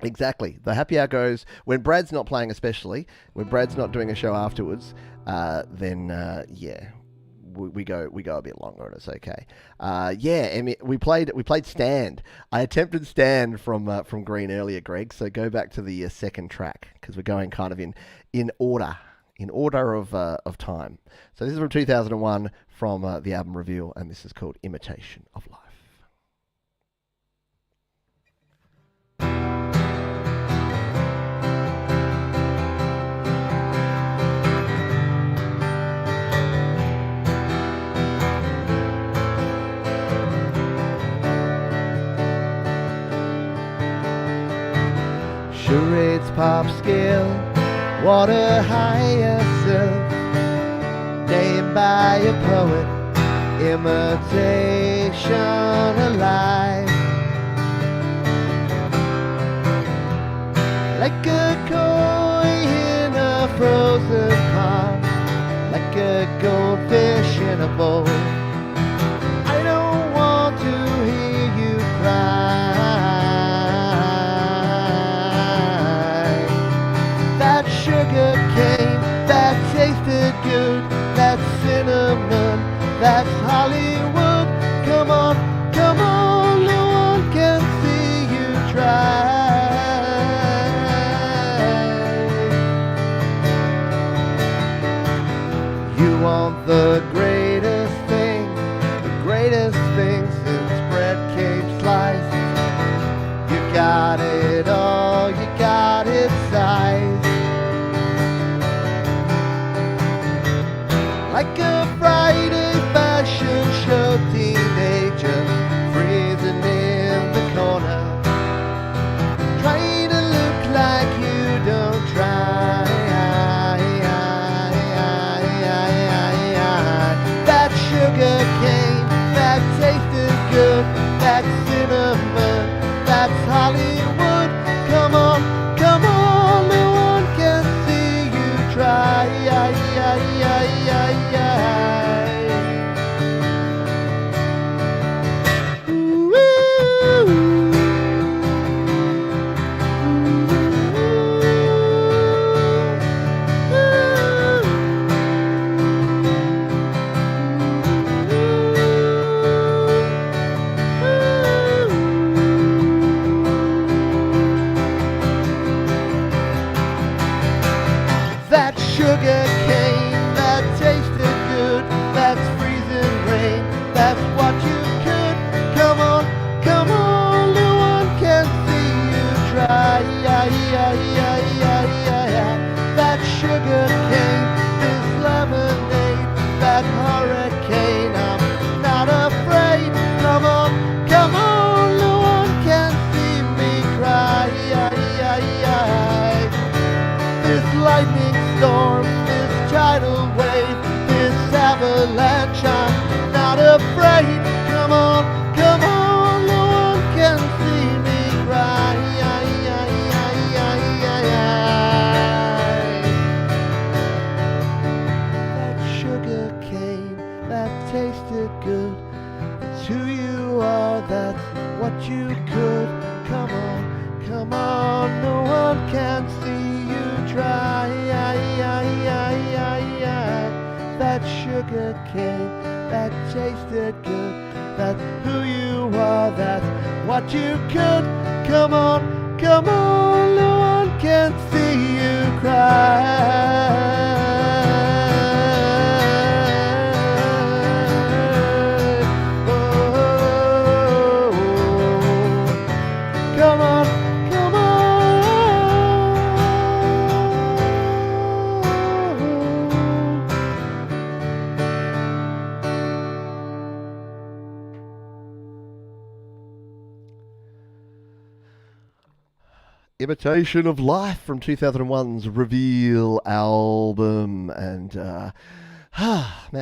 Speaker 1: Exactly. The happy hour goes when Brad's not playing, especially when Brad's not doing a show afterwards. Then yeah. We go a bit longer and it's okay. Yeah, we played Stand. I attempted Stand from Green earlier, Greg. So go back to the second track because we're going kind of in order of time. So this is from 2001 from the album Reveal, and this is called Imitation of Life. Charades, pop scale, water hyacinth, named by a poet, imitation alive. Like a koi in a frozen pond, like a goldfish in a bowl. I don't want to hear you cry. Sugar cane that tasted good, that's cinnamon, that's Hollywood. Come on, no one can see you try. sugar cane that tasted good, that's freezing rain, that's what you could. Come on, no one can see you try. That sugar cane, this lemonade, that hurricane, I'm not afraid. Come on, no one can see me cry. This lightning storm, this tidal wave, this avalanche, I'm not afraid. Come on, no one can see me cry. That sugar cane that tasted good, it's who you are, that's what you could. Come on, no one can see you try. That sugar cane that tasted good, that's who you are, that's what you could. Come on, no one can see you cry. Imitation of Life from 2001's Reveal album. And, man,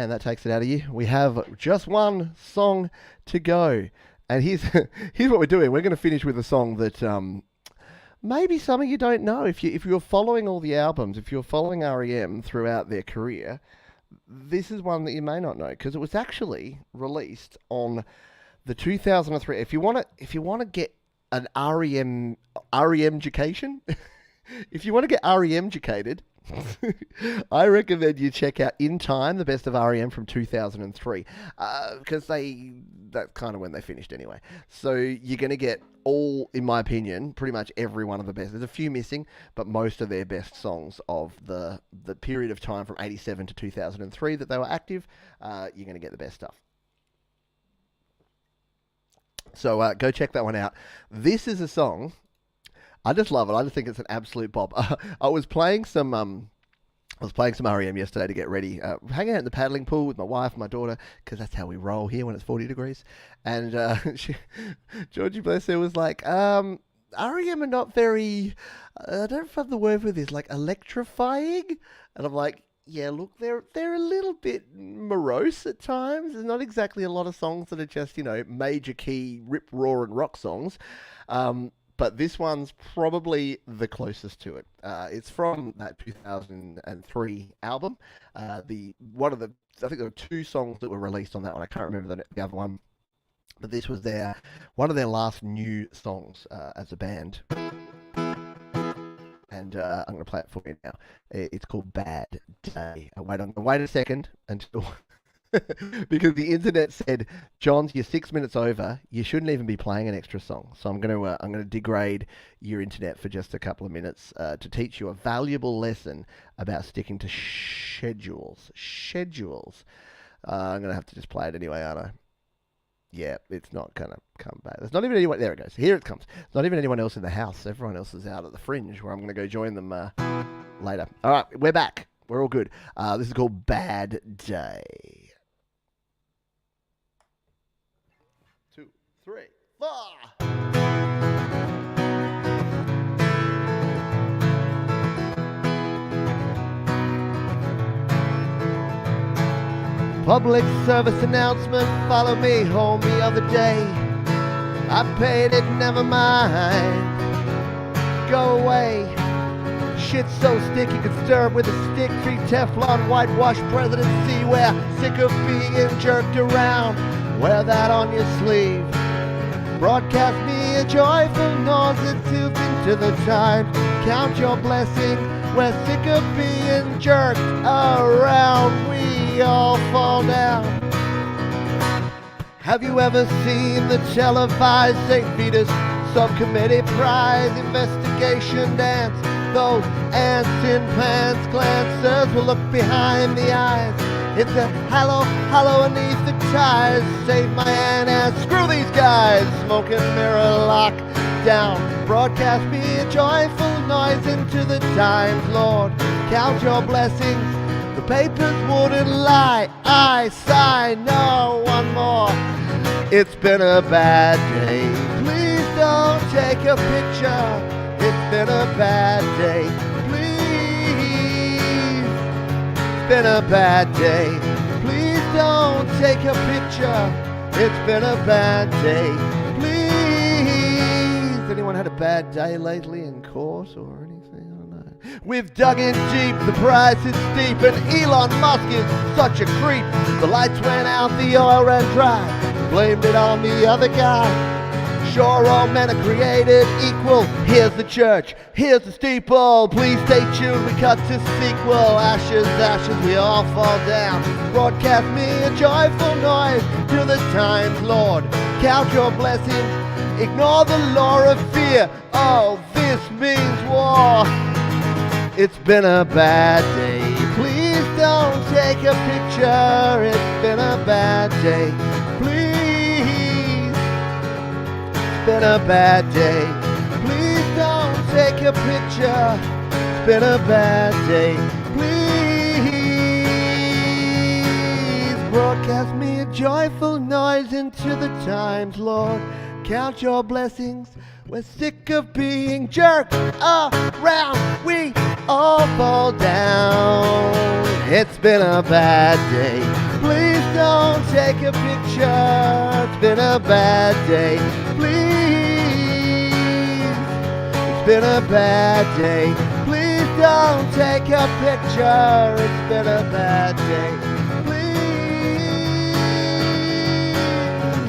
Speaker 1: that takes it out of you. We have just one song to go. And here's what we're doing. We're going to finish with a song that maybe some of you don't know. If you're following all the albums, if you're following R.E.M. throughout their career, this is one that you may not know, because it was actually released on the 2003. If you want to get an R.E.M. education, if you want to get R.E.M. educated, I recommend you check out In Time, the best of R.E.M. from 2003, because that's kind of when they finished anyway. So you're going to get all, in my opinion, pretty much every one of the best. There's a few missing, but most of their best songs of the period of time from 87 to 2003 that they were active, you're going to get the best stuff. So go check that one out. This is a song, I just love it. I just think it's an absolute bop. I was playing some R.E.M. yesterday to get ready, hanging out in the paddling pool with my wife and my daughter, because that's how we roll here when it's 40 degrees. And Georgie, bless her, was like, R.E.M. are not very, I don't know if I have the word for this, like electrifying. And I'm like, yeah, look, they're a little bit morose at times. There's not exactly a lot of songs that are just, major key, rip, roar, and rock songs. But this one's probably the closest to it. It's from that 2003 album. I think there were two songs that were released on that one. I can't remember the other one. But this was one of their last new songs as a band. And I'm going to play it for you now. It's called Bad Day. Wait a second until... because the internet said, John, you're 6 minutes over. You shouldn't even be playing an extra song. So I'm going to degrade your internet for just a couple of minutes to teach you a valuable lesson about sticking to schedules. I'm going to have to just play it anyway, aren't I? Yeah, it's not going to come back. There's not even anyone... There it goes. Here it comes. There's not even anyone else in the house. Everyone else is out at the Fringe, where I'm going to go join them later. All right, we're back. We're all good. This is called Bad Day. 2, 3, 4. Public service announcement, follow me home the other day. I paid it, never mind. Go away. Shit's so sticky, could stir it with a stick. 3 Teflon whitewash presidency. We're sick of being jerked around. Wear that on your sleeve. Broadcast me a joyful noise that tilts into the time. Count your blessing. We're sick of being jerked around. We all fall down. Have you ever seen the televised St. Vitus Subcommittee Prize investigation dance? those ants in pants glances will look behind the eyes. It's a hollow underneath the tires. Save my ass, screw these guys. Smoking mirror lock down. Broadcast me a joyful noise into the times, Lord. Count your blessings. The papers wouldn't lie. I sigh, no, one more. It's been a bad day. Please don't take a picture. It's been a bad day. Please. It's been a bad day. Please don't take a picture. It's been a bad day. Please. Anyone had a bad day lately in court or anything? We've dug in deep, the price is steep, and Elon Musk is such a creep. The lights went out, the oil ran dry, blamed it on the other guy. Sure, all men are created equal. Here's the church, here's the steeple. Please stay tuned, we cut to sequel. Ashes, ashes, we all fall down. Broadcast me a joyful noise to the times, Lord. Count your blessings, ignore the law of fear. Oh, this means war. It's been a bad day. Please don't take a picture. It's been a bad day. Please. It's been a bad day. Please don't take a picture. It's been a bad day. Please. Broadcast me a joyful noise into the times, Lord. Count your blessings. We're sick of being jerked around. We all fall down. It's been a bad day. Please don't take a picture. It's been a bad day. Please. It's been a bad day. Please don't take a picture. It's been a bad day.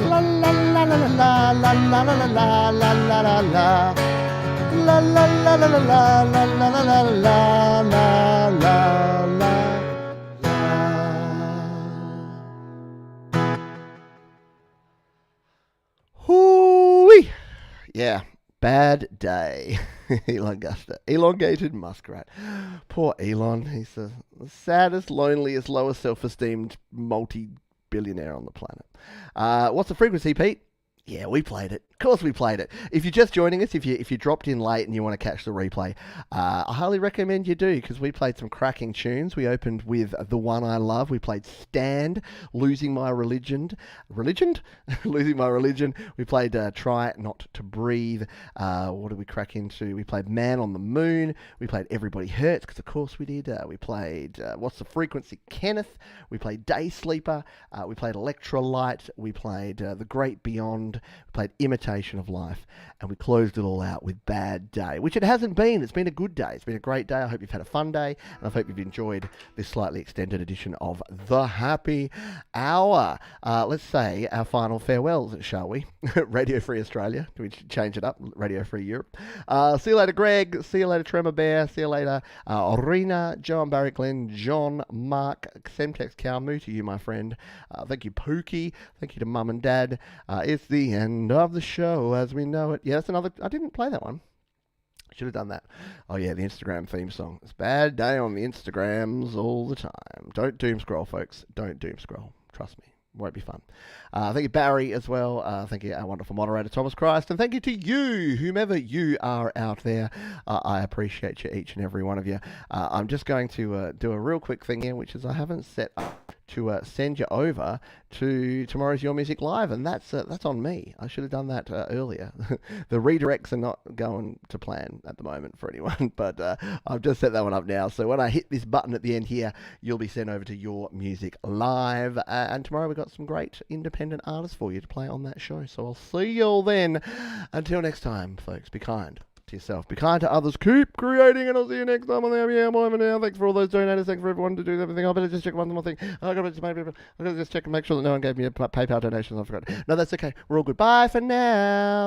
Speaker 1: La la la la la la la la la la la la la. La la la la la la la la la la la la la. Hoo-wee. Yeah, bad day. Elongated muskrat. Poor Elon. He's the saddest, loneliest, lowest self-esteemed multi-billionaire on the planet. What's the frequency, Pete? Yeah, we played it. Of course we played it. If you're just joining us, if you dropped in late and you want to catch the replay, I highly recommend you do, because we played some cracking tunes. We opened with The One I Love. We played Stand, Losing My Religion. Losing My Religion. We played Try Not to Breathe. What did we crack into? We played Man on the Moon. We played Everybody Hurts, because of course we did. We played What's the Frequency, Kenneth. We played Day Sleeper. We played Electrolyte. We played The Great Beyond. We played Imitation of Life, and we closed it all out with Bad Day, which it hasn't been. It's been a good day. It's been a great day. I hope you've had a fun day, and I hope you've enjoyed this slightly extended edition of The Happy Hour. Let's say our final farewells, shall we? Radio Free Australia. Do we change it up? Radio Free Europe. See you later, Greg. See you later, Tremor Bear. See you later, Rena, Joan, Barry, Glenn, John, Mark, Semtex Calmu, to you, my friend. Thank you, Pookie. Thank you to Mum and Dad. It's the end of the show as we know it. Yeah, that's another. I didn't play that one. Should have done that. Oh yeah, the Instagram theme song. It's a bad day on the Instagrams all the time. Don't doom scroll, folks. Don't doom scroll. Trust me. Won't be fun. Thank you, Barry, as well. Thank you, our wonderful moderator, Thomas Christ. And thank you to you, whomever you are out there. I appreciate you, each and every one of you. I'm just going to do a real quick thing here, which is I haven't set up to send you over to tomorrow's Your Music Live, and that's on me. I should have done that earlier. The redirects are not going to plan at the moment for anyone, but I've just set that one up now. So when I hit this button at the end here, you'll be sent over to Your Music Live, and tomorrow we've got some great independent artists for you to play on that show. So I'll see you all then. Until next time, folks, be kind to yourself, be kind to others, keep creating, and I'll see you next time on the REM. Bye for now. Thanks for all those donators. Thanks for everyone to do everything. I better just check one more thing. I gotta just check and make sure that no one gave me a PayPal donation. I forgot. No, that's okay. We're all good. Bye for now.